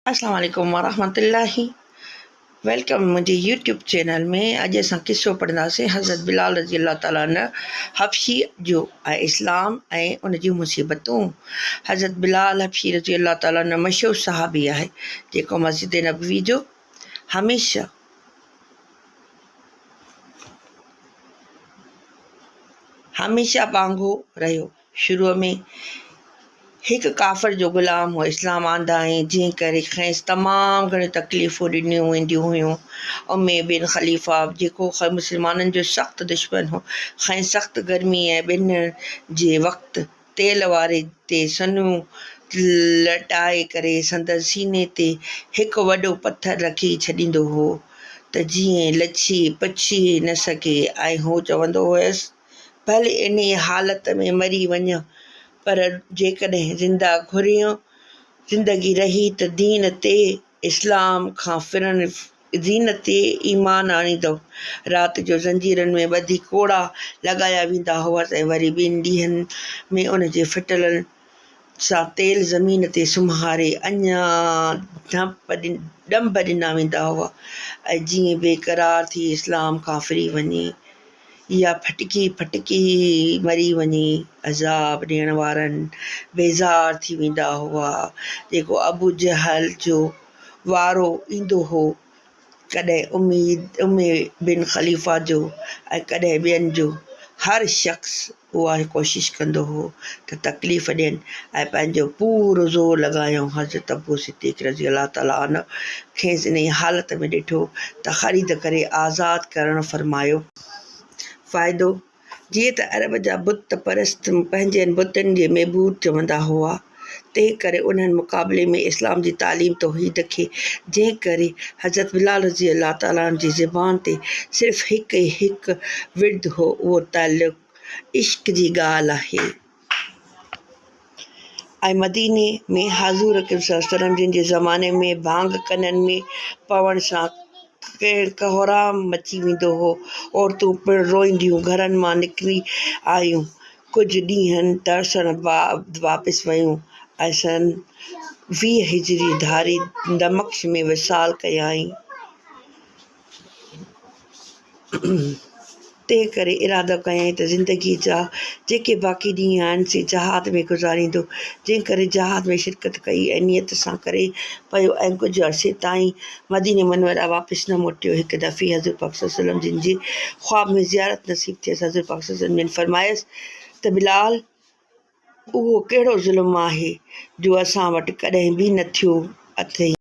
अस्सलाम वालेकुम वरहमतुल्लाहि वेलकम मुंहिंजे यूट्यूब चैनल में। अॼु असां किसो पढ़ंदासीं हज़रत बिलाल रज़ी अल्लाह ताला अन्हु हबशी जो ऐं इस्लाम ऐं उन जूं मुसीबतूं। हज़रत बिलाल हबशी रज़ी अल्लाह ताला अन्हु मशहूरु सहाबी आहे जेको मस्जिद नबवी जो हमेशा ॿांघो रहियो। शुरूअ में हिकु काफ़िर जो ग़ुलाम हो इस्लाम आंदा ऐं जंहिं करे खेसि तमामु घणियूं तकलीफ़ूं ॾिनियूं वेंदियूं हुयूं। उमे बिन ख़लीफ़ा जेको मुस्लमाननि जो सख़्तु दुश्मन हो, खेसि सख़्तु गर्मी ऐं ॿिन जे वक़्तु तेल वारे ते सनूं लटाए करे संदसि सीने ते हिकु वॾो पथर रखी छॾींदो हो त जीअं लछी पछी न सघे। ऐं हू चवंदो हुयसि भले इन हालत में मरी वञ, पर जेकॾहिं ज़िंदगी रही त दीन ते इस्लाम खां दीन ते ईमान आणींदो। राति जो ज़ंजीरनि में ॿधी कोड़ा लॻाया वेंदा हुअसि ऐं वरी ॿिनि ॾींहंनि में उन जे फिटलनि सां तेल ज़मीन ते सुम्हारे अञा ॾंभ ॾिना वेंदा हुआ ऐं जीअं बेक़रार थी इस्लाम खां फिरी वञे या फटकी मरी वञे। अज़ाब ॾियण वारनि बेज़ार थी वेंदा हुआ। जेको अबू जहल जो वारो ईंदो हो, कॾहिं उमे बिन ख़लीफ़ा जो ऐं कॾहिं ॿियनि जो, हर शख़्स उहा कोशिशि कंदो हो त तकलीफ़ ॾियनि ऐं पंहिंजो पूरो ज़ोर लॻायूं। हज़रत अबू सिद्दीक़ रज़ी अल्लाह ताला अन्हु खेसि इन हालत में ॾिठो त ख़रीद करे आज़ादु करणु फ़रमायो। फ़ाइदो: जीअं त अरब जा बुत परस्त पंहिंजनि बुतनि जे महबूद चवंदा हुआ, तंहिं करे उन्हनि मुक़ाबले में इस्लाम जी तालीम तौहीद खे, जंहिं करे हज़रत बिलाल रज़ी अल्लाह ताला जी ज़बान ते सिर्फ़ु हिकु विर्द हो, उहो ताल्लुक़ इश्क़ जी ॻाल्हि आहे। ऐं मदीने में हज़ूर सल्लल्लाहु जिन जे ज़माने में भांग कननि में पवण सां कोहराम मची वेंदो हो। औरतूं पिणु रोईंदियूं घरनि मां निकिरी आयूं। कुझु ॾींहंनि तरसण वापसि वयूं ऐं सन 20 हिजरी धारी दमश्क में विसाल कयाईं। तंहिं करे इरादो कयाईं त ज़िंदगी जा जेके बाक़ी ॾींहं आहिनि से जहाद में गुज़ारींदो। जंहिं करे जहाद में शिरकत कई ऐं नियत सां करे पियो ऐं कुझु अरसे ताईं मदीने मुनव्वरा वापसि न मोटियो। हिकु दफ़े हज़ूर पाक सल्लल्लाहु अलैहि वसल्लम जिन जी ख़्वाब में ज़ियारत नसीब थियसि, हज़ूर पाक सल्लल्लाहु अलैहि वसल्लम फरमायसि त बिलाल, उहो कहिड़ो ज़ुल्म आहे जो असां वटि कॾहिं बि न थियो अथई।